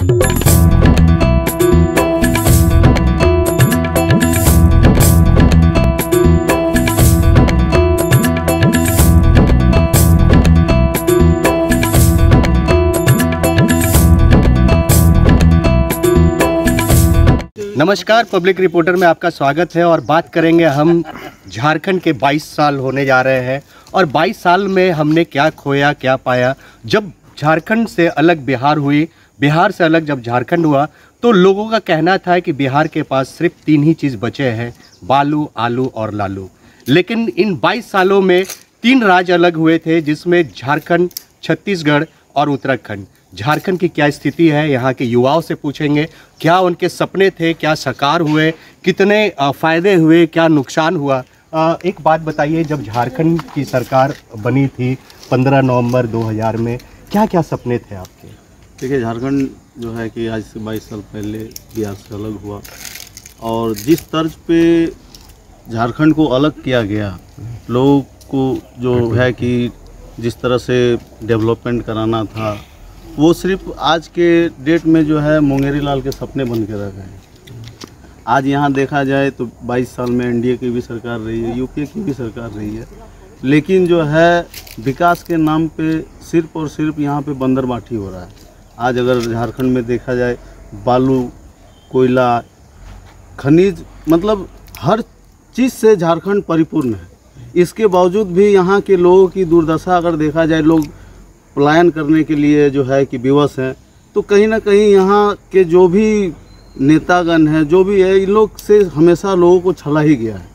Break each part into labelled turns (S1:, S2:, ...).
S1: नमस्कार, public reporter में आपका स्वागत है और बात करेंगे हम झारखंड के 22 साल होने जा रहे हैं और 22 साल में हमने क्या खोया क्या पाया। जब झारखंड से अलग बिहार हुई, बिहार से अलग जब झारखंड हुआ तो लोगों का कहना था कि बिहार के पास सिर्फ 3 ही चीज़ बचे हैं, बालू, आलू और लालू। लेकिन इन 22 सालों में 3 राज्य अलग हुए थे, जिसमें झारखंड, छत्तीसगढ़ और उत्तराखंड। झारखंड की क्या स्थिति है, यहाँ के युवाओं से पूछेंगे क्या उनके सपने थे, क्या साकार हुए, कितने फ़ायदे हुए, क्या नुकसान हुआ। एक बात बताइए, जब झारखंड की सरकार बनी थी 15 नवंबर 2000 में, क्या क्या सपने थे आपके?
S2: देखिए, झारखंड जो है कि आज से 22 साल पहले बिहार से अलग हुआ और जिस तर्ज पे झारखंड को अलग किया गया, लोगों को जो है कि जिस तरह से डेवलपमेंट कराना था, वो सिर्फ आज के डेट में जो है मुंगेरी लाल के सपने बन के रह गए। आज यहाँ देखा जाए तो 22 साल में एनडीए की भी सरकार रही है, यूपीए की भी सरकार रही है, लेकिन जो है विकास के नाम पे सिर्फ और सिर्फ यहाँ पे बंदरबांटी हो रहा है। आज अगर झारखंड में देखा जाए, बालू, कोयला, खनिज, मतलब हर चीज़ से झारखंड परिपूर्ण है। इसके बावजूद भी यहाँ के लोगों की दुर्दशा अगर देखा जाए, लोग पलायन करने के लिए जो है कि विवश हैं। तो कहीं ना कहीं यहाँ के जो भी नेतागण हैं, जो भी है, इन लोग से हमेशा लोगों को छला ही गया है।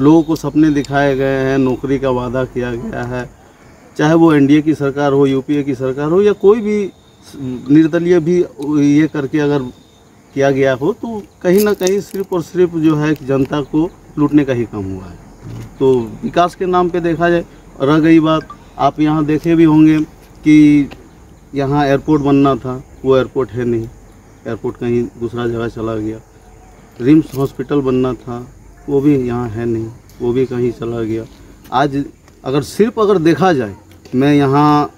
S2: लोगों को सपने दिखाए गए हैं, नौकरी का वादा किया गया है, चाहे वो एनडीए की सरकार हो, यूपीए की सरकार हो या कोई भी निर्दलीय भी ये करके अगर किया गया हो, तो कहीं ना कहीं सिर्फ और सिर्फ जो है कि जनता को लूटने का ही काम हुआ है। तो विकास के नाम पे देखा जाए, रह गई बात, आप यहाँ देखे भी होंगे कि यहाँ एयरपोर्ट बनना था, वो एयरपोर्ट है नहीं, एयरपोर्ट कहीं दूसरा जगह चला गया। रिम्स हॉस्पिटल बनना था, वो भी यहाँ है नहीं, वो भी कहीं चला गया। आज अगर देखा जाए, मैं यहाँ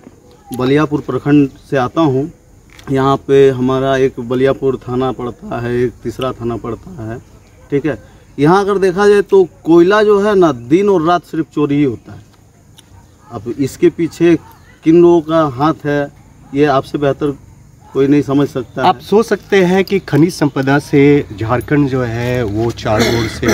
S2: बलियापुर प्रखंड से आता हूँ, यहाँ पे हमारा एक बलियापुर थाना पड़ता है, एक तीसरा थाना पड़ता है, ठीक है। यहाँ अगर देखा जाए तो कोयला जो है ना, दिन और रात सिर्फ चोरी ही होता है। अब इसके पीछे किन लोगों का हाथ है, ये आपसे बेहतर कोई नहीं समझ सकता।
S1: आप सोच सकते हैं कि खनिज संपदा से झारखंड जो है वो चारों ओर से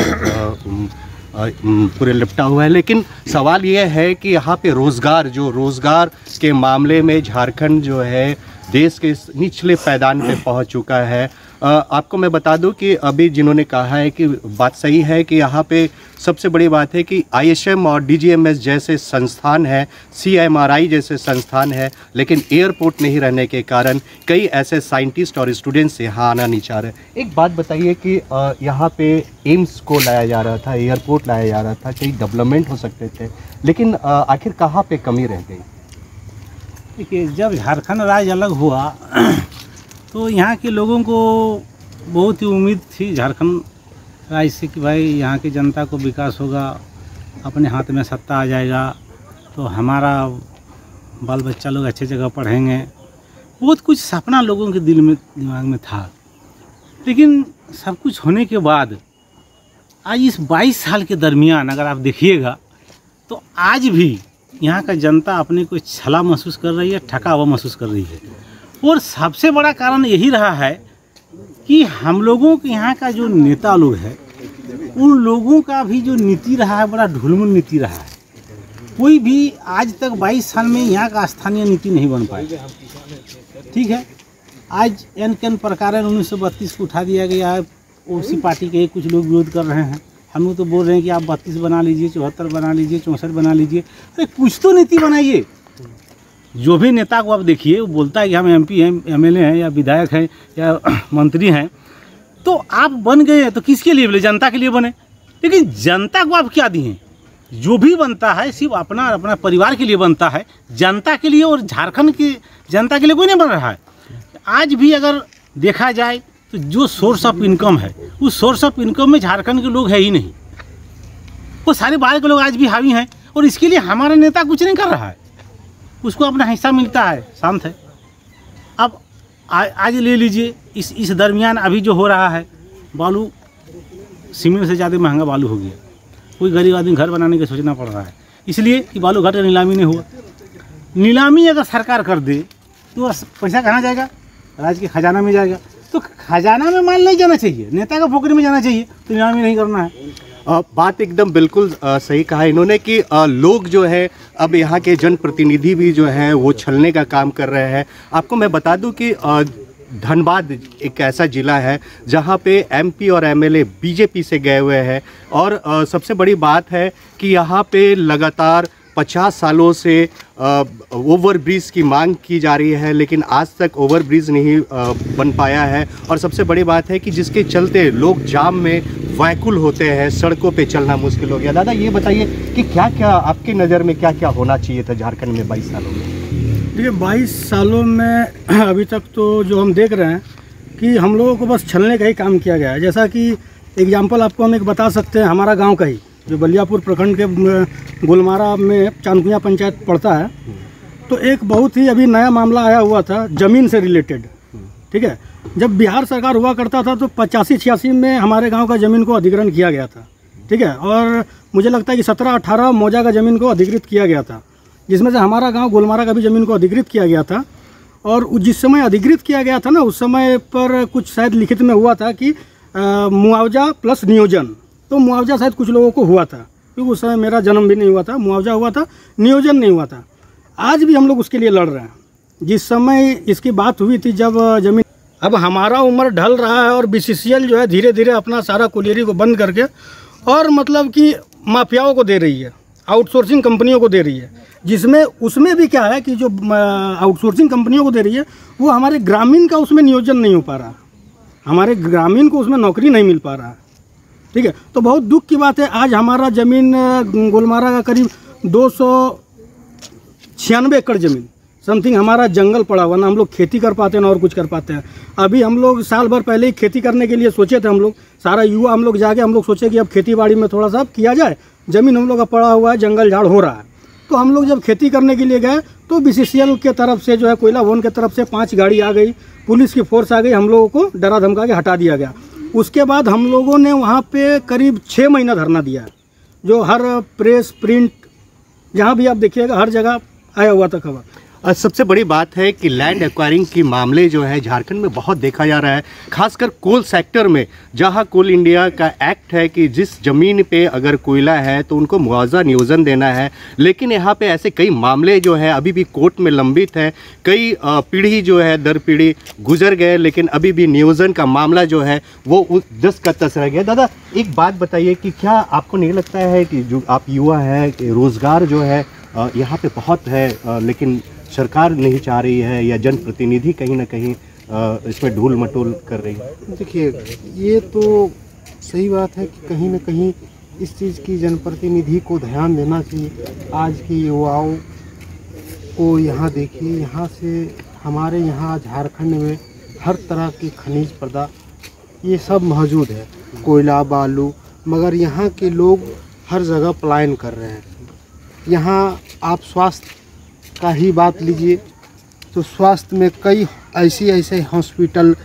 S1: पूरे लिपटा हुआ है, लेकिन सवाल ये है कि यहाँ पे रोज़गार के मामले में झारखंड जो है देश के निचले पैदान पे पहुँच चुका है। आपको मैं बता दूं कि अभी जिन्होंने कहा है कि बात सही है कि यहाँ पे सबसे बड़ी बात है कि आईएसएम और डीजीएमएस जैसे संस्थान है, सीएमआरआई जैसे संस्थान है, लेकिन एयरपोर्ट नहीं रहने के कारण कई ऐसे साइंटिस्ट और स्टूडेंट्स यहाँ आना नहीं चाह रहे। एक बात बताइए कि यहाँ पे एम्स को लाया जा रहा था, एयरपोर्ट लाया जा रहा था, कई डेवलपमेंट हो सकते थे, लेकिन आखिर कहाँ पर कमी रह गई?
S3: देखिए, जब झारखंड राज्य अलग हुआ तो यहाँ के लोगों को बहुत ही उम्मीद थी झारखंड राज्य से कि भाई यहाँ की जनता को विकास होगा, अपने हाथ में सत्ता आ जाएगा, तो हमारा बाल बच्चा लोग अच्छे जगह पढ़ेंगे। बहुत कुछ सपना लोगों के दिमाग में था। लेकिन सब कुछ होने के बाद आज इस 22 साल के दरमियान अगर आप देखिएगा तो आज भी यहाँ का जनता अपने को छला महसूस कर रही है, ठगा हुआ महसूस कर रही है। और सबसे बड़ा कारण यही रहा है कि हम लोगों के यहाँ का जो नेता लोग है, उन लोगों का भी जो नीति रहा है, बड़ा ढुलमुल नीति रहा है। कोई भी आज तक 22 साल में यहाँ का स्थानीय नीति नहीं बन पाया, ठीक है। आज एन प्रकार 1932 को उठा दिया गया है, उसी पार्टी के कुछ लोग विरोध कर रहे हैं। हम लोग तो बोल रहे हैं कि आप 32 बना लीजिए, 74 बना लीजिए, 64 बना लीजिए। अरे कुछ तो नीति बनाइए। जो भी नेता को आप देखिए, वो बोलता है कि हम एमपी हैं, एमएलए हैं या विधायक हैं या मंत्री हैं, तो आप बन गए तो किसके लिए बोले? जनता के लिए बने। लेकिन जनता को आप क्या दिए? जो भी बनता है सिर्फ अपना परिवार के लिए बनता है, जनता के लिए और झारखंड की जनता के लिए कोई नहीं बन रहा है। आज भी अगर देखा जाए तो जो सोर्स ऑफ इनकम है, उस सोर्स ऑफ इनकम में झारखंड के लोग है ही नहीं। वो सारे बाहर के लोग आज भी हावी हैं और इसके लिए हमारा नेता कुछ नहीं कर रहा है। उसको अपना हिस्सा मिलता है, शांत है। अब आज ले लीजिए, इस दरमियान अभी जो हो रहा है, बालू सीमेंट से ज़्यादा महंगा बालू हो गया। कोई गरीब आदमी घर बनाने का सोचना पड़ रहा है, इसलिए कि बालू घाट का नीलामी नहीं हुआ। नीलामी अगर सरकार कर दे तो पैसा कहाँ जाएगा? राज्य के खजाना में जाएगा। तो खजाना में माल नहीं जाना चाहिए, नेता का पोखरी में जाना चाहिए। तो नीलामी नहीं करना है।
S1: बात एकदम बिल्कुल सही कहा इन्होंने कि लोग जो है अब यहाँ के जनप्रतिनिधि भी जो है वो छलने का काम कर रहे हैं। आपको मैं बता दूं कि धनबाद एक ऐसा ज़िला है जहाँ पे एमपी और एमएलए बीजेपी से गए हुए हैं और सबसे बड़ी बात है कि यहाँ पे लगातार 50 सालों से ओवरब्रिज की मांग की जा रही है, लेकिन आज तक ओवरब्रिज नहीं बन पाया है। और सबसे बड़ी बात है कि जिसके चलते लोग जाम में व्याकुल होते हैं, सड़कों पे चलना मुश्किल हो गया। दादा ये बताइए कि क्या क्या आपकी नज़र में क्या क्या होना चाहिए था झारखंड में 22 सालों में?
S4: देखिए 22 सालों में अभी तक तो जो हम देख रहे हैं कि हम लोगों को बस छलने का ही काम किया गया है। जैसा कि एग्जाम्पल आपको हम एक बता सकते हैं, हमारा गांव का ही जो बलियापुर प्रखंड के गोलमारा में चांदकुइयाँ पंचायत पड़ता है, तो एक बहुत ही अभी नया मामला आया हुआ था ज़मीन से रिलेटेड। ठीक है, जब बिहार सरकार हुआ करता था तो 85-86 में हमारे गांव का ज़मीन को अधिग्रहण किया गया था। ठीक है, और मुझे लगता है कि 17-18 मौजा का ज़मीन को अधिकृत किया गया था, जिसमें से हमारा गांव गोलमारा का भी ज़मीन को अधिकृत किया गया था। और जिस समय अधिकृत किया गया था ना, उस समय पर कुछ शायद लिखित में हुआ था कि मुआवजा प्लस नियोजन। तो मुआवजा शायद कुछ लोगों को हुआ था, क्योंकि उस समय मेरा जन्म भी नहीं हुआ था। मुआवजा हुआ था, नियोजन नहीं हुआ था। आज भी हम लोग उसके लिए लड़ रहे हैं। जिस समय इसकी बात हुई थी जब ज़मीन, अब हमारा उम्र ढल रहा है और बीसीसीएल जो है धीरे धीरे अपना सारा कुलियरी को बंद करके और मतलब कि माफियाओं को दे रही है, आउटसोर्सिंग कंपनियों को दे रही है। जिसमें उसमें भी क्या है कि जो आउटसोर्सिंग कंपनियों को दे रही है वो हमारे ग्रामीण का उसमें नियोजन नहीं हो पा रहा, हमारे ग्रामीण को उसमें नौकरी नहीं मिल पा रहा है। ठीक है, तो बहुत दुख की बात है। आज हमारा ज़मीन गोलमारा का करीब 296 एकड़ ज़मीन समथिंग हमारा जंगल पड़ा हुआ, ना हम लोग खेती कर पाते हैं ना और कुछ कर पाते हैं। अभी हम लोग साल भर पहले ही खेती करने के लिए सोचे थे, हम लोग सारा युवा हम लोग जाके हम लोग सोचे कि अब खेती बाड़ी में थोड़ा सा किया जाए। ज़मीन हम लोग का पड़ा हुआ है, जंगल झाड़ हो रहा है। तो हम लोग जब खेती करने के लिए गए तो बीसीसीएल के तरफ से जो है कोयला भवन के तरफ से 5 गाड़ी आ गई, पुलिस की फोर्स आ गई, हम लोगों को डरा धमका के हटा दिया गया। उसके बाद हम लोगों ने वहाँ पे करीब 6 महीना धरना दिया, जो हर प्रेस प्रिंट जहाँ भी आप देखिएगा हर जगह आया हुआ था खबर।
S1: सबसे बड़ी बात है कि लैंड एक्वायरिंग की मामले जो है झारखंड में बहुत देखा जा रहा है, खासकर कोल सेक्टर में, जहां कोल इंडिया का एक्ट है कि जिस ज़मीन पे अगर कोयला है तो उनको मुआवजा नियोजन देना है। लेकिन यहां पे ऐसे कई मामले जो है अभी भी कोर्ट में लंबित है। कई पीढ़ी जो है दर पीढ़ी गुजर गए, लेकिन अभी भी नियोजन का मामला जो है वो दस का तस रह गया। दादा एक बात बताइए कि क्या आपको नहीं लगता है कि जो आप युवा है कि रोज़गार जो है यहाँ पे बहुत है, लेकिन सरकार नहीं चाह रही है या जनप्रतिनिधि कहीं ना कहीं इसमें ढूल मटोल कर रही है?
S5: देखिए ये तो सही बात है कि कहीं ना कहीं इस चीज़ की जनप्रतिनिधि को ध्यान देना चाहिए। आज की युवाओं को यहाँ देखिए, यहाँ से हमारे यहाँ झारखंड में हर तरह की खनिज पदार्थ ये सब मौजूद है, कोयला बालू, मगर यहाँ के लोग हर जगह पलायन कर रहे हैं। यहाँ आप स्वास्थ्य का ही बात लीजिए तो स्वास्थ्य में कई ऐसे हॉस्पिटल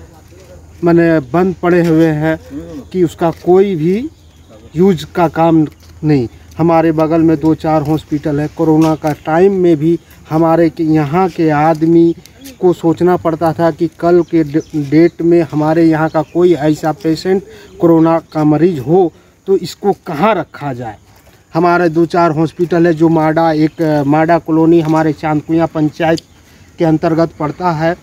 S5: माने बंद पड़े हुए हैं कि उसका कोई भी यूज का काम नहीं। हमारे बगल में 2-4 हॉस्पिटल है। कोरोना का टाइम में भी हमारे यहाँ के आदमी को सोचना पड़ता था कि कल के डेट में हमारे यहाँ का कोई ऐसा पेशेंट कोरोना का मरीज हो तो इसको कहाँ रखा जाए। हमारे 2-4 हॉस्पिटल है, जो माडा कॉलोनी हमारे चांदकुइयाँ पंचायत के अंतर्गत पड़ता है,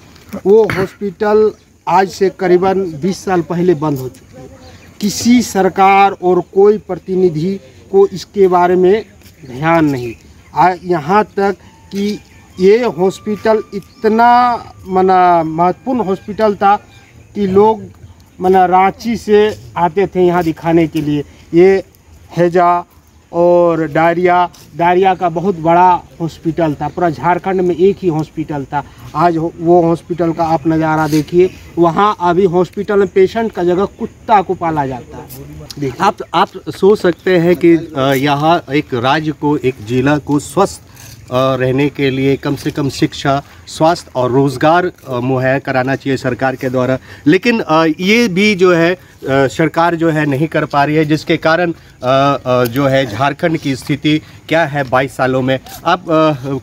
S5: वो हॉस्पिटल आज से करीबन 20 साल पहले बंद हो चुकी है। किसी सरकार और कोई प्रतिनिधि को इसके बारे में ध्यान नहीं। यहाँ तक कि ये हॉस्पिटल इतना महत्वपूर्ण हॉस्पिटल था कि लोग रांची से आते थे यहाँ दिखाने के लिए। ये हैजा और डायरिया का बहुत बड़ा हॉस्पिटल था, पूरा झारखंड में एक ही हॉस्पिटल था। आज वो हॉस्पिटल का आप नज़ारा देखिए, वहाँ अभी हॉस्पिटल में पेशेंट का जगह कुत्ता को पाला जाता है। आप सोच सकते हैं कि यहाँ एक राज्य को, एक जिला को स्वस्थ
S1: रहने के लिए कम से कम शिक्षा, स्वास्थ्य और रोज़गार मुहैया कराना चाहिए सरकार के द्वारा। लेकिन ये भी जो है सरकार जो है नहीं कर पा रही है, जिसके कारण जो है झारखंड की स्थिति क्या है 22 सालों में। आप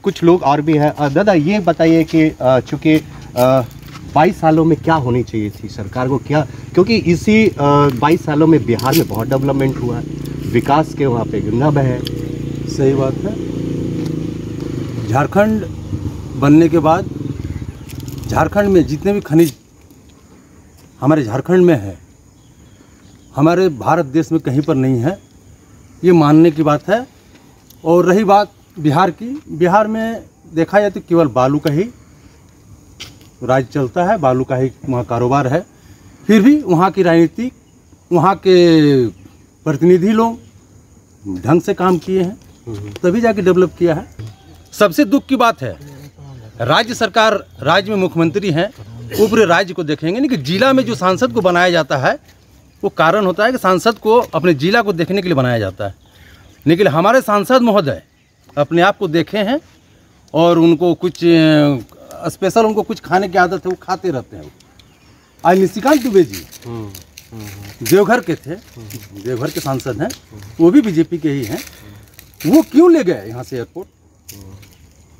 S1: कुछ लोग और भी हैं। दादा ये बताइए कि चूँकि 22 सालों में क्या होनी चाहिए थी सरकार को, क्या, क्योंकि इसी 22 सालों में बिहार में बहुत डेवलपमेंट हुआ है, विकास के वहाँ पे गंगा बहे।
S6: सही बात है। झारखंड बनने के बाद झारखंड में जितने भी खनिज हमारे झारखंड में है, हमारे भारत देश में कहीं पर नहीं है, ये मानने की बात है। और रही बात बिहार की, बिहार में देखा जाए तो केवल बालू का ही राज्य चलता है, बालू का ही वहाँ कारोबार है। फिर भी वहाँ की राजनीति, वहाँ के प्रतिनिधि लोग ढंग से काम किए हैं, तभी जाके डेवलप किया है। सबसे दुख की बात है, राज्य सरकार, राज्य में मुख्यमंत्री हैं, वो पूरे राज्य को देखेंगे नहीं कि जिला में जो सांसद को बनाया जाता है, वो कारण होता है कि सांसद को अपने जिला को देखने के लिए बनाया जाता है। लेकिन हमारे सांसद महोदय अपने आप को देखे हैं और उनको कुछ स्पेशल, उनको कुछ खाने की आदत है, वो खाते रहते हैं। आज निशिकांत दुबे जी देवघर के थे, देवघर के सांसद हैं, वो भी बीजेपी के ही हैं। वो क्यों ले गए यहाँ से एयरपोर्ट,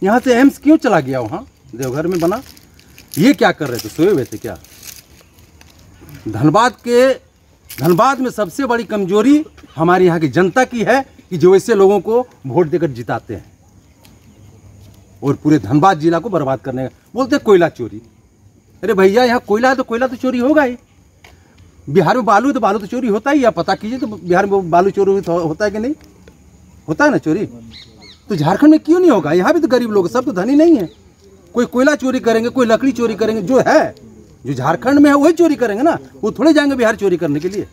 S6: यहाँ से एम्स क्यों चला गया, वहाँ देवघर में बना? ये क्या कर रहे थे, सोए हुए थे क्या? धनबाद में सबसे बड़ी कमजोरी हमारे यहाँ की जनता की है कि जो ऐसे लोगों को वोट देकर जिताते हैं और पूरे धनबाद जिला को बर्बाद करने का बोलते हैं कोयला चोरी। अरे भैया, यहाँ कोयला है तो कोयला तो चोरी होगा ही। बिहार में बालू है तो बालू तो चोरी होता ही। आप पता कीजिए तो बिहार में बालू चोरी होता है कि नहीं? होता है ना चोरी। तो झारखंड में क्यों नहीं होगा? यहाँ भी तो गरीब लोग, सब तो धनी नहीं है। कोई कोयला चोरी करेंगे, कोई लकड़ी चोरी करेंगे, जो है, जो झारखंड में है वही चोरी करेंगे ना। वो थोड़े जाएंगे बिहार चोरी करने के लिए।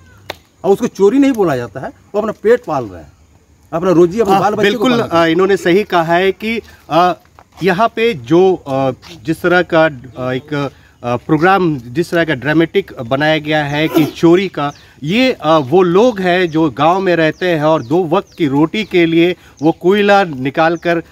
S6: और उसको चोरी नहीं बोला जाता है, वो अपना पेट पाल रहे हैं, अपना रोजी, अपने बाल बच्चे को पाल रहे हैं।
S1: बिल्कुल इन्होंने सही कहा है कि यहाँ पे जो जिस तरह का एक प्रोग्राम, जिस तरह का ड्रामेटिक बनाया गया है कि चोरी का, ये वो लोग हैं जो गांव में रहते हैं और 2 वक्त की रोटी के लिए वो कोयला निकाल कर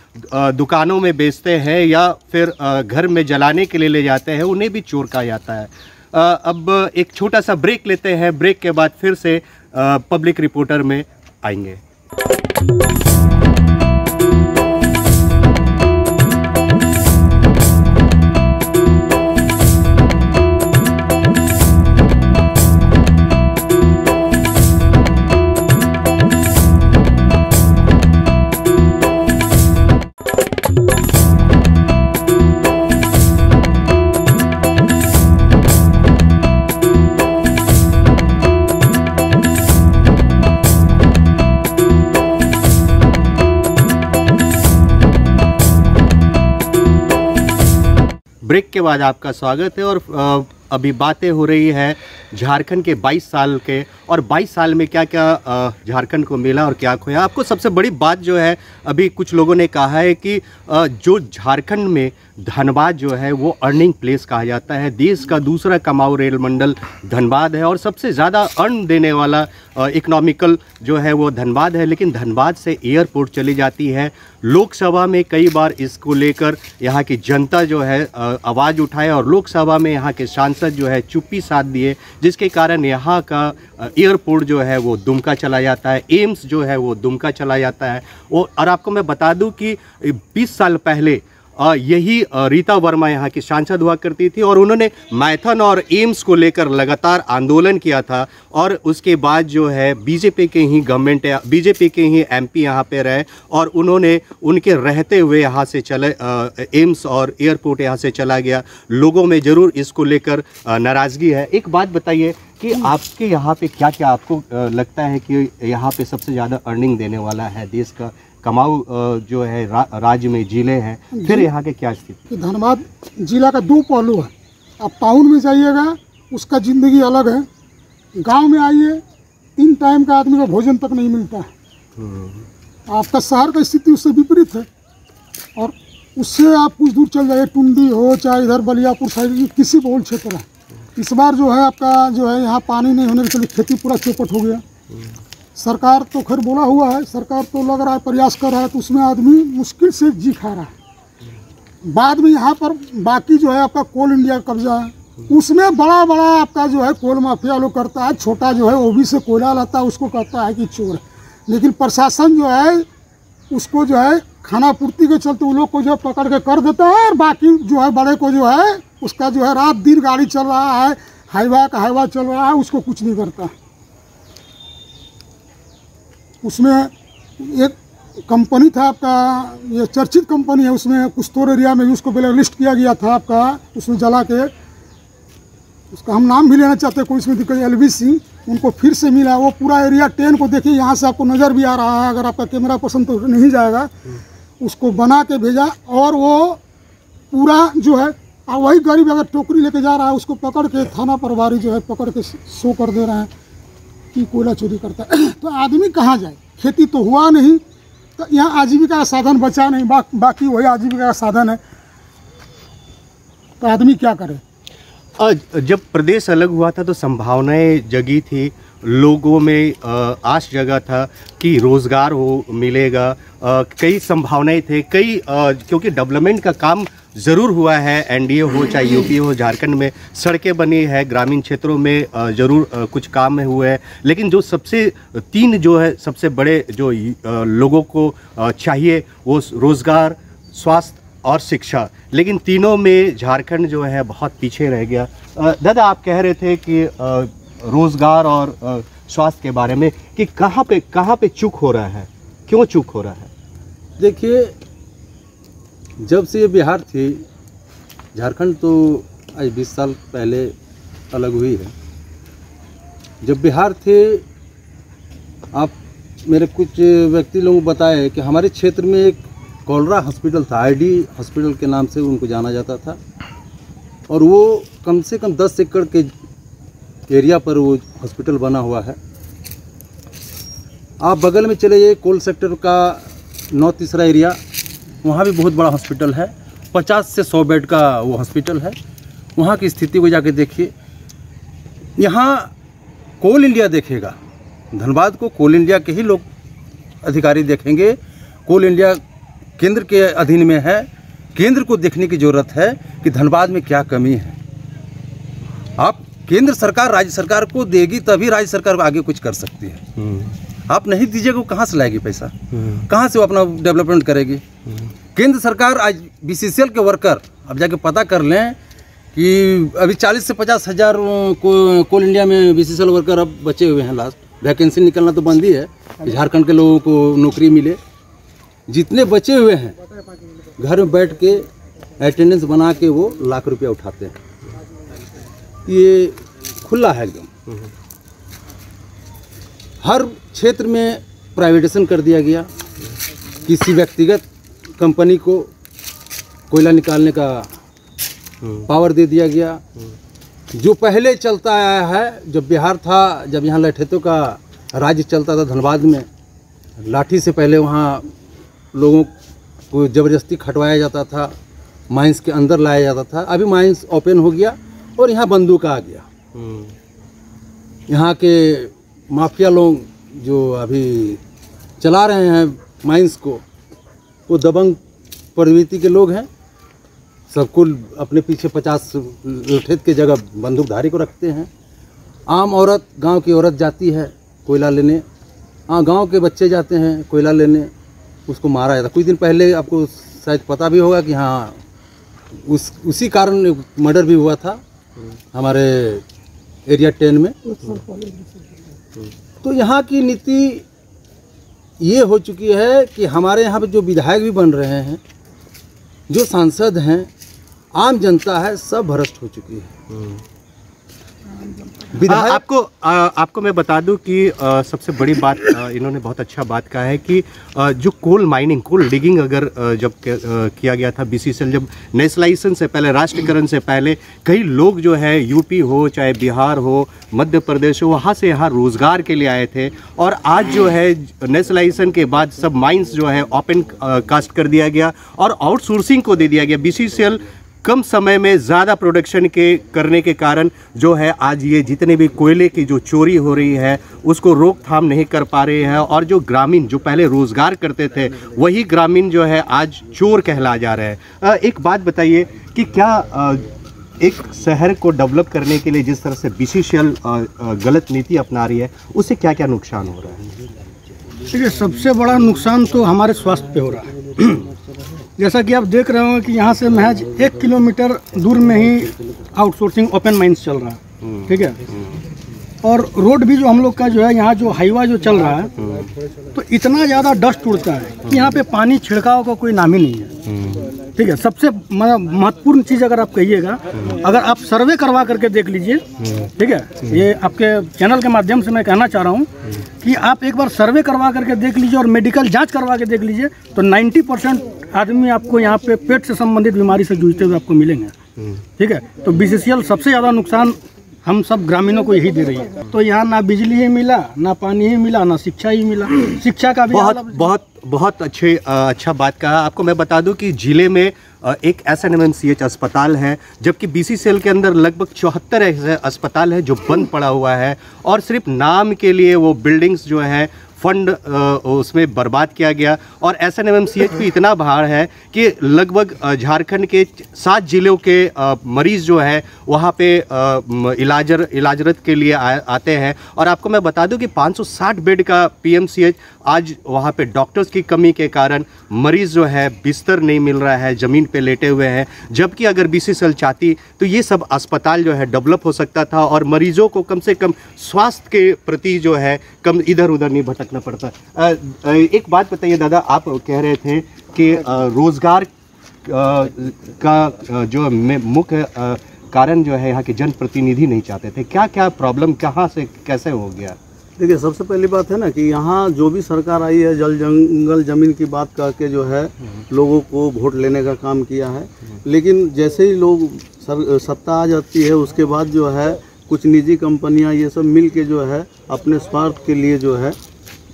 S1: दुकानों में बेचते हैं या फिर घर में जलाने के लिए ले जाते हैं, उन्हें भी चोर कहा जाता है। अब एक छोटा सा ब्रेक लेते हैं, ब्रेक के बाद फिर से पब्लिक रिपोर्टर में आएंगे। ब्रेक के बाद आपका स्वागत है। और अभी बातें हो रही है झारखंड के 22 साल के, और 22 साल में क्या क्या झारखंड को मिला और क्या खोया। आपको सबसे बड़ी बात जो है, अभी कुछ लोगों ने कहा है कि जो झारखंड में धनबाद जो है वो अर्निंग प्लेस कहा जाता है। देश का दूसरा कमाऊ रेल मंडल धनबाद है और सबसे ज़्यादा अर्न देने वाला इकोनॉमिकल जो है वो धनबाद है। लेकिन धनबाद से एयरपोर्ट चली जाती है। लोकसभा में कई बार इसको लेकर यहाँ की जनता जो है आवाज़ उठाए और लोकसभा में यहाँ के सांसद जो है चुप्पी साध दिए, जिसके कारण यहाँ का एयरपोर्ट जो है वो दुमका चला जाता है, एम्स जो है वो दुमका चला जाता है। और आपको मैं बता दूं कि 20 साल पहले यही रीता वर्मा यहाँ की सांसद हुआ करती थी और उन्होंने मैथन और एम्स को लेकर लगातार आंदोलन किया था। और उसके बाद जो है बीजेपी के ही गवर्नमेंट, बीजेपी के ही एमपी यहाँ पे रहे और उन्होंने उनके रहते हुए यहाँ से चले एम्स और एयरपोर्ट यहाँ से चला गया। लोगों में ज़रूर इसको लेकर नाराज़गी है। एक बात बताइए कि आपके यहाँ पे क्या क्या आपको लगता है कि यहाँ पे सबसे ज़्यादा अर्निंग देने वाला है देश का कमाऊ जो है राज्य में जिले हैं, फिर यहाँ के क्या स्थिति?
S7: धनबाद जिला का 2 पहलू है। आप टाउन में जाइएगा, उसका ज़िंदगी अलग है। गांव में आइए, 3 टाइम का आदमी को भोजन तक नहीं मिलता है। आपका शहर का स्थिति उससे विपरीत है। और उससे आप कुछ दूर चल जाइए, टुंडी हो चाहे इधर बलियापुर साइड, किसी बहुल क्षेत्र है। इस बार जो है आपका जो है यहाँ पानी नहीं होने के चलते खेती पूरा चौपट हो गया। सरकार तो खैर बोला हुआ है, सरकार तो लग रहा है प्रयास कर रहा है, तो उसमें आदमी मुश्किल से जी खा रहा है। बाद में यहाँ पर बाकी जो है आपका कोल इंडिया कब्जा है, उसमें बड़ा बड़ा आपका जो है कोल माफिया लोग करता है, छोटा जो है वो भी से कोयला लाता है उसको कहता है कि चोर है। लेकिन प्रशासन जो है उसको जो है खाना पूर्ति के चलते वो लोग को जो है पकड़ के कर देता है, और बाकी जो है बड़े को जो है उसका जो है रात दिन गाड़ी चल रहा है, हाईवा का हाईवा चल रहा है, उसको कुछ नहीं करता। उसमें एक कंपनी था आपका, ये चर्चित कंपनी है, उसमें कुस्तौर एरिया में भी उसको ब्लैक लिस्ट किया गया था आपका, उसमें जला के, उसका हम नाम भी लेना चाहते हैं, कोई इसमें दिक्कत, LV सिंह, उनको फिर से मिला। वो पूरा एरिया 10 को देखिए, यहाँ से आपको नज़र भी आ रहा है, अगर आपका कैमरा पसंद तो नहीं जाएगा, उसको बना के भेजा। और वो पूरा जो है वही गरीब अगर टोकरी लेके जा रहा है उसको पकड़ के थाना प्रभारी जो है पकड़ के शो कर दे रहे हैं कि कोयला चोरी करता है। तो आदमी कहाँ जाए, खेती तो हुआ नहीं, तो यहाँ आजीविका का साधन बचा नहीं, बाकी वही आजीविका का साधन है, तो आदमी क्या करे।
S1: जब प्रदेश अलग हुआ था तो संभावनाएं जगी थी, लोगों में आश जगा था कि रोज़गार हो मिलेगा, कई संभावनाएं थे, कई क्योंकि डेवलपमेंट का काम ज़रूर हुआ है, NDA हो चाहे यूपी हो, झारखंड में सड़कें बनी है, ग्रामीण क्षेत्रों में ज़रूर कुछ काम हुए हैं। लेकिन जो सबसे तीन जो है सबसे बड़े जो लोगों को चाहिए वो रोज़गार, स्वास्थ्य और शिक्षा, लेकिन तीनों में झारखंड जो है बहुत पीछे रह गया। दादा आप कह रहे थे कि रोज़गार और स्वास्थ्य के बारे में कि कहाँ पे चूक हो रहा है, क्यों चूक हो रहा है?
S6: देखिए, जब से ये बिहार थी, झारखंड तो आज 20 साल पहले अलग हुई है। जब बिहार थे, आप मेरे कुछ व्यक्ति लोगों को बताए कि हमारे क्षेत्र में एक कोलरा हॉस्पिटल था, ID हॉस्पिटल के नाम से उनको जाना जाता था, और वो कम से कम 10 एकड़ के एरिया पर वो हॉस्पिटल बना हुआ है। आप बगल में चले जाइए कोल सेक्टर का 9 एरिया, वहाँ भी बहुत बड़ा हॉस्पिटल है, 50 से 100 बेड का वो हॉस्पिटल है। वहाँ की स्थिति को जाके देखिए। यहाँ कोल इंडिया देखेगा, धनबाद को कोल इंडिया के ही लोग अधिकारी देखेंगे। कोल इंडिया केंद्र के अधीन में है, केंद्र को देखने की ज़रूरत है कि धनबाद में क्या कमी है। आप केंद्र सरकार राज्य सरकार को देगी तभी राज्य सरकार आगे कुछ कर सकती है। आप नहीं दीजिएगा, कहाँ से लाएगी पैसा, कहाँ से वो अपना डेवलपमेंट करेगी। केंद्र सरकार आज BCCL के वर्कर, अब जाके पता कर लें कि अभी 40 से 50 हज़ार कोल इंडिया में BCCL वर्कर अब बचे हुए हैं। लास्ट वैकेंसी निकलना तो बंद ही है, झारखंड के लोगों को नौकरी मिले। जितने बचे हुए हैं घर में बैठ के अटेंडेंस बना के वो लाख रुपया उठाते हैं। ये खुला है एकदम। हर क्षेत्र में प्राइवेटाइजेशन कर दिया गया, किसी व्यक्तिगत कंपनी को कोयला निकालने का पावर दे दिया गया। जो पहले चलता आया है, जब बिहार था, जब यहाँ लठेतों का राज्य चलता था धनबाद में, लाठी से पहले वहाँ लोगों को ज़बरदस्ती खटवाया जाता था, माइंस के अंदर लाया जाता था। अभी माइंस ओपन हो गया और यहाँ बंदूक आ गया। यहाँ के माफिया लोग जो अभी चला रहे हैं माइंस को, वो दबंग प्रवृत्ति के लोग हैं। सबको अपने पीछे 50 लठेत के जगह बंदूकधारी को रखते हैं। आम औरत, गांव की औरत जाती है कोयला लेने, गांव के बच्चे जाते हैं कोयला लेने, उसको मारा जाता। कुछ दिन पहले आपको शायद पता भी होगा कि हाँ उसी कारण मर्डर भी हुआ था हमारे एरिया 10 में। तो यहाँ की नीति ये हो चुकी है कि हमारे यहाँ पे जो विधायक भी बन रहे हैं, जो सांसद हैं, आम जनता है, सब भ्रष्ट हो चुकी है।
S1: आपको मैं बता दूं कि सबसे बड़ी बात इन्होंने बहुत अच्छा बात कहा है कि जो कोल माइनिंग, कोल डिगिंग अगर जब किया गया था BCCL, जब नेशनलाइजेशन से पहले, राष्ट्रीयकरण से पहले, कई लोग जो है यूपी हो चाहे बिहार हो, मध्य प्रदेश हो, वहाँ से यहाँ रोज़गार के लिए आए थे। और आज जो है नेशनलाइजेशन के बाद सब माइंस जो है ओपन कास्ट कर दिया गया और आउटसोर्सिंग को दे दिया गया। BCCL कम समय में ज़्यादा प्रोडक्शन के करने के कारण जो है आज ये जितने भी कोयले की जो चोरी हो रही है उसको रोकथाम नहीं कर पा रहे हैं, और जो ग्रामीण जो पहले रोज़गार करते थे वही ग्रामीण जो है आज चोर कहला जा रहे हैं। एक बात बताइए कि क्या एक शहर को डेवलप करने के लिए जिस तरह से बीसीसीएल गलत नीति अपना रही है उससे क्या क्या नुकसान हो रहा है?
S4: देखिए, सबसे बड़ा नुकसान तो हमारे स्वास्थ्य पे हो रहा है। जैसा कि आप देख रहे हो कि यहाँ से महज 1 किलोमीटर दूर में ही आउटसोर्सिंग ओपन माइंस चल रहा है, ठीक है। और रोड भी जो हम लोग का जो है यहाँ जो हाईवा जो चल रहा है तो इतना ज़्यादा डस्ट उड़ता है कि यहाँ पे पानी छिड़काव का कोई नाम ही नहीं है, ठीक है। सबसे महत्वपूर्ण चीज़ अगर आप कहिएगा, अगर आप सर्वे करवा करके देख लीजिए, ठीक है, ये आपके चैनल के माध्यम से मैं कहना चाह रहा हूँ कि आप एक बार सर्वे करवा करके देख लीजिए और मेडिकल जांच करवा के देख लीजिए तो 90% आदमी आपको यहाँ पे पेट से संबंधित बीमारी से जूझते हुए आपको मिलेंगे, ठीक है। तो बीसीसीएल सबसे ज़्यादा नुकसान हम सब ग्रामीणों को यही दे रही है। तो यहाँ ना बिजली ही मिला, ना पानी ही मिला, ना शिक्षा ही मिला। शिक्षा का भी
S1: बहुत अच्छा बात कहा। आपको मैं बता दूं कि जिले में एक SNMMCH अस्पताल है, जबकि बीसीसीएल के अंदर लगभग 74 ऐसे अस्पताल है जो बंद पड़ा हुआ है, और सिर्फ नाम के लिए वो बिल्डिंग्स जो है फंड उसमें बर्बाद किया गया। और SNMMCH भी इतना भार है कि लगभग झारखंड के 7 जिलों के मरीज़ जो है वहाँ पे इलाजरत के लिए आते हैं। और आपको मैं बता दूं कि 560 बेड का PMCH आज वहाँ पे डॉक्टर्स की कमी के कारण मरीज़ जो है बिस्तर नहीं मिल रहा है, ज़मीन पे लेटे हुए हैं। जबकि अगर बीसीसीएल चाहती तो ये सब अस्पताल जो है डेवलप हो सकता था और मरीज़ों को कम से कम स्वास्थ्य के प्रति जो है कम इधर उधर नहीं भटकना पड़ता। एक बात बताइए दादा, आप कह रहे थे कि रोज़गार का जो मुख्य कारण जो है यहाँ के जनप्रतिनिधि नहीं चाहते थे, क्या क्या प्रॉब्लम कहाँ से कैसे हो गया?
S2: देखिए, सबसे पहली बात है ना कि यहाँ जो भी सरकार आई है जल जंगल ज़मीन की बात करके जो है लोगों को वोट लेने का काम किया है, लेकिन जैसे ही लोग सत्ता आ जाती है उसके बाद जो है कुछ निजी कंपनियाँ ये सब मिल के जो है अपने स्वार्थ के लिए जो है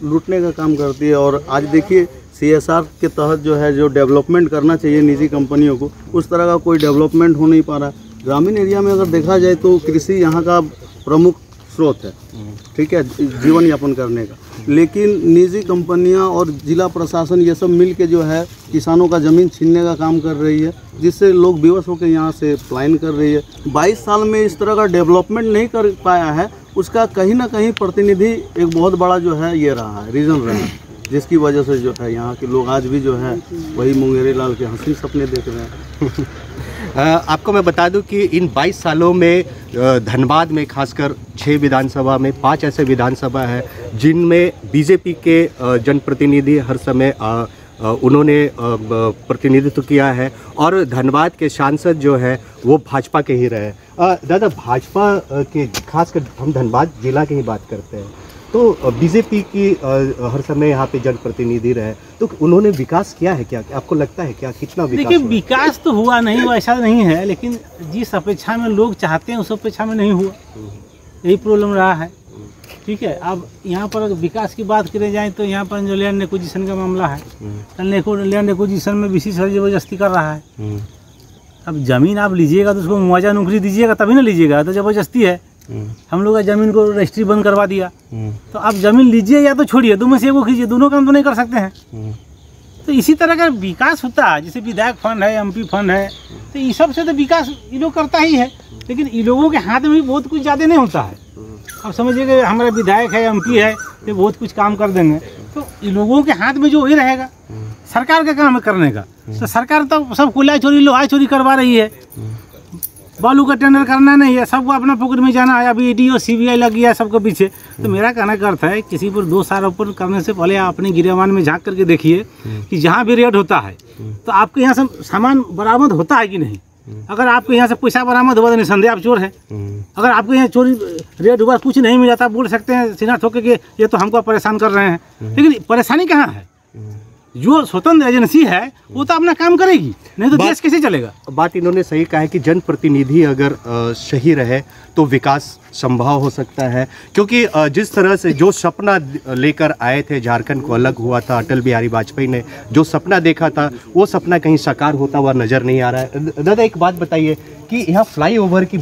S2: लूटने का काम करती है। और आज देखिए CSR के तहत जो है जो डेवलपमेंट करना चाहिए निजी कंपनियों को, उस तरह का कोई डेवलपमेंट हो नहीं पा रहा। ग्रामीण एरिया में अगर देखा जाए तो कृषि यहाँ का प्रमुख स्रोत है, ठीक है, जीवन यापन करने का, लेकिन निजी कंपनियां और जिला प्रशासन ये सब मिल के जो है किसानों का ज़मीन छीनने का काम कर रही है, जिससे लोग बेवश होकर यहाँ से पलायन कर रही है। 22 साल में इस तरह का डेवलपमेंट नहीं कर पाया है, उसका कहीं ना कहीं प्रतिनिधि एक बहुत बड़ा जो है ये रहा है, रीज़न रहा है, जिसकी वजह से जो है यहाँ के लोग आज भी जो है वही मुंगेरी लाल के हसीन सपने देख रहे हैं।
S1: आपको मैं बता दूं कि इन 22 सालों में धनबाद में खासकर 6 विधानसभा में 5 ऐसे विधानसभा है जिनमें बीजेपी के जनप्रतिनिधि हर समय उन्होंने प्रतिनिधित्व किया है, और धनबाद के सांसद जो है वो भाजपा के ही रहे। दादा, भाजपा के खासकर हम धनबाद जिला की ही बात करते हैं तो बीजेपी की हर समय यहाँ पे जनप्रतिनिधि रहे, तो उन्होंने विकास किया है क्या? आपको लगता है क्या कितना विकास?
S3: देखिए, विकास तो हुआ नहीं, वैसा नहीं है, लेकिन जिस अपेक्षा में लोग चाहते हैं उस अपेक्षा में नहीं हुआ, यही प्रॉब्लम रहा है, ठीक है। अब यहाँ पर विकास की बात करें जाए तो यहाँ पर जो लैंड एक्विजिशन का मामला है, लैंड एक्विजिशन में बीसीसीएल जबरदस्ती कर रहा है। अब ज़मीन आप लीजिएगा तो उसको मुआवजा नौकरी दीजिएगा तभी ना लीजिएगा, तो ज़बरदस्ती है। हम लोग ज़मीन को रजिस्ट्री बंद करवा दिया, तो आप ज़मीन लीजिए या तो छोड़िए, दो में से एगो कीजिए, दोनों काम तो नहीं कर सकते हैं। तो इसी तरह का विकास होता है, जैसे विधायक फंड है, MP फंड है, तो इस सब से तो विकास ये लोग करता ही है, लेकिन इन लोगों के हाथ में भी बहुत कुछ ज़्यादा नहीं होता है। अब समझिए कि हमारा विधायक है, MP है, तो बहुत कुछ काम कर देंगे, तो इन लोगों के हाथ में जो वही रहेगा, सरकार का काम है करने का। तो सरकार तो सब कोयला चोरी, लोहा चोरी करवा रही है, बालू का टेंडर करना नहीं है, सबको अपना पॉकेट में जाना है। अभी ED और CBI लग गया है सबको पीछे। तो मेरा कहने का अर्थ है, किसी पर दोष आरोपण करने से पहले आप अपने गिरेबान में झांक करके देखिए कि जहाँ भी रेड होता है तो आपके यहाँ से सामान बरामद होता है कि नहीं। अगर आपके यहाँ से पैसा बरामद हुआ तो निसंदेह आप चोर है। अगर आपके यहाँ चोरी रेड हुआ, कुछ नहीं मिला, तो आप बोल सकते हैं सीना ठोक के ये तो हमको परेशान कर रहे हैं, लेकिन परेशानी कहाँ है? जो स्वतंत्र एजेंसी है वो तो अपना काम करेगी, नहीं तो देश कैसे चलेगा।
S1: बात इन्होंने सही कहा है कि जनप्रतिनिधि अगर सही रहे तो विकास संभव हो सकता है, क्योंकि जिस तरह से जो सपना लेकर आए थे, झारखंड को अलग हुआ था, अटल बिहारी वाजपेयी ने जो सपना देखा था वो सपना कहीं साकार होता हुआ नज़र नहीं आ रहा है। दादा एक बात बताइए कि यहाँ फ्लाईओवर की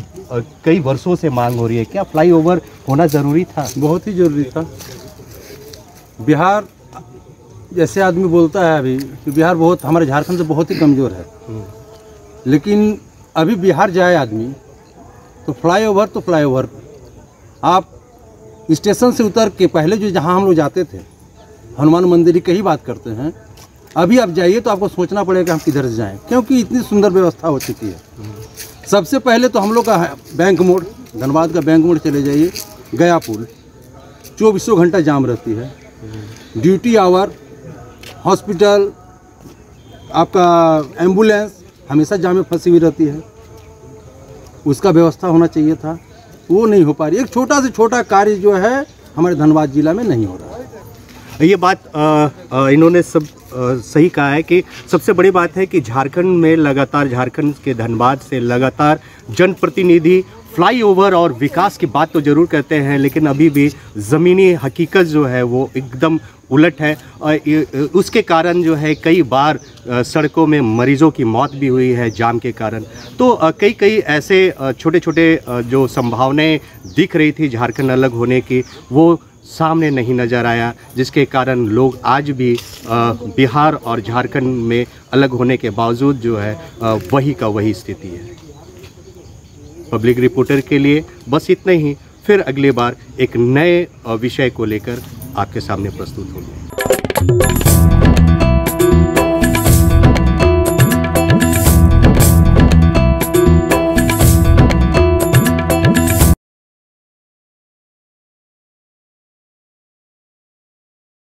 S1: कई वर्षों से मांग हो रही है, क्या फ्लाईओवर होना ज़रूरी था?
S6: बहुत ही ज़रूरी था। बिहार जैसे आदमी बोलता है अभी कि बिहार बहुत, हमारे झारखंड से बहुत ही कमज़ोर है, लेकिन अभी बिहार जाए आदमी तो फ्लाईओवर आप स्टेशन से उतर के पहले जो जहां हम लोग जाते थे हनुमान मंदिर की ही बात करते हैं, अभी आप जाइए तो आपको सोचना पड़ेगा हम किधर से जाएं, क्योंकि इतनी सुंदर व्यवस्था हो चुकी है। सबसे पहले तो हम लोग का बैंक मोड़, धनबाद का बैंक मोड़ चले जाइए, गया पुल 24 घंटा जाम रहती है, ड्यूटी आवर, हॉस्पिटल, आपका एम्बुलेंस हमेशा जाम में फंसी हुई रहती है, उसका व्यवस्था होना चाहिए था, वो नहीं हो पा रही। एक छोटा से छोटा कार्य जो है हमारे धनबाद जिला में नहीं हो रहा है।
S1: ये बात इन्होंने सब सही कहा है कि सबसे बड़ी बात है कि झारखंड में लगातार, झारखंड के धनबाद से लगातार जनप्रतिनिधि फ्लाईओवर और विकास की बात तो ज़रूर करते हैं, लेकिन अभी भी ज़मीनी हकीकत जो है वो एकदम उलट है। और उसके कारण जो है कई बार सड़कों में मरीजों की मौत भी हुई है जाम के कारण। तो कई ऐसे छोटे छोटे जो संभावनाएं दिख रही थी झारखंड अलग होने की, वो सामने नहीं नज़र आया, जिसके कारण लोग आज भी बिहार और झारखंड में अलग होने के बावजूद जो है वही का वही स्थिति है। पब्लिक रिपोर्टर के लिए बस इतना ही, फिर अगली बार एक नए विषय को लेकर आपके सामने प्रस्तुत होंगे।